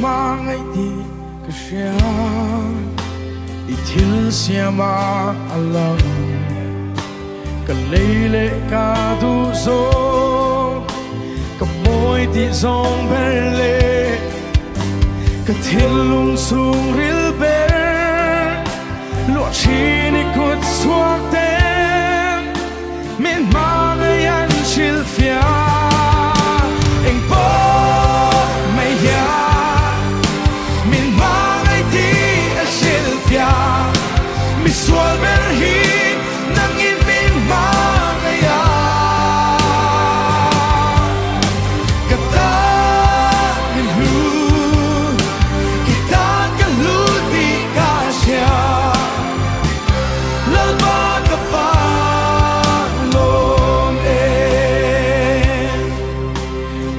mang ai đi cái xe đi thiên xe mà Allah cái lấy lệ cả tu số cái môi thì dòng bên lệ cái thiên lung sung ril bên lụa chi ni cột suốt tên mình mang ai ăn chil phía anh bỏ mày ya mình mang ai đi ăn chil phía mình xuôi bên hi nang in mình mang ai ya kata mình lu kita kan lu di kasya lalba ka fa lom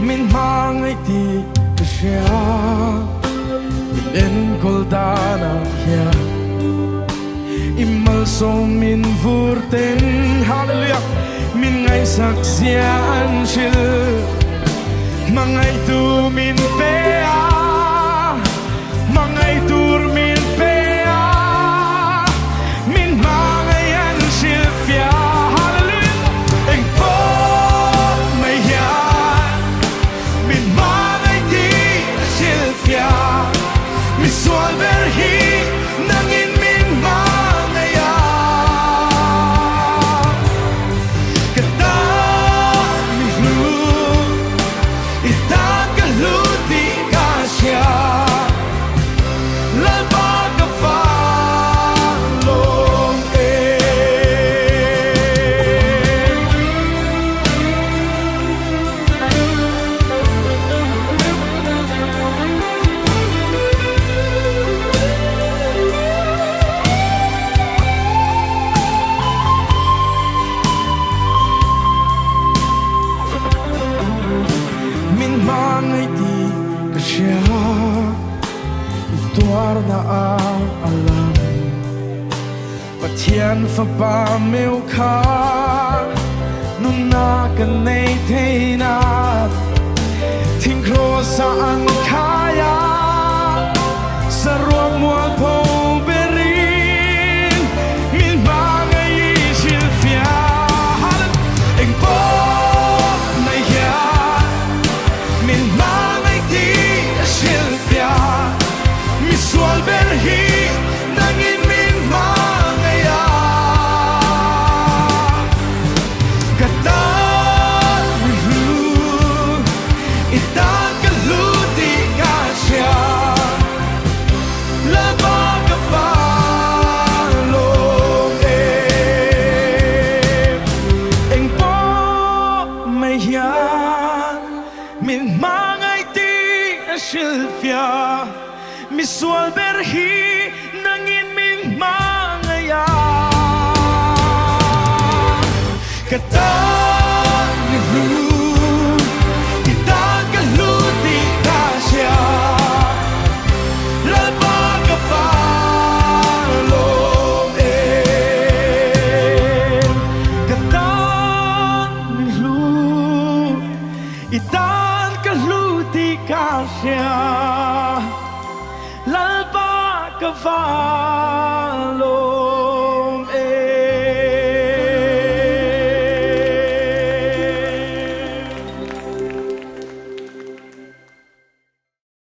mình mang ai đi kasya mình goldana ya imal so min vurten hallelujah min ngay sak sian shil mangai tu min pea mangai tur min pea min mangai an shil fia hallelujah eng po mai ya min mangai ti shil fia mi sual ber hi nangin min mangai ya kata mi lu ita ka lu di kasya lalba ka fa long min mangai di kasya tuar na ang alam pathian fa pa meu kha nun na kan nei thei na thing kro sa an khaya sa ruam mual po berin min mangai shil fia eng po mai ya min mangai ti shil fia mi sual ber hi nangin min mangai ya kata mi lu ita ka lu di kasya laba ka fa long eng po mai ya min mangai ti shil fia mi sual ber hi nangin min mangai ya kata mi lu ita ka lu di kasya lalba ka fa long kata mi lu ita ka lu di kasya lalba ka fa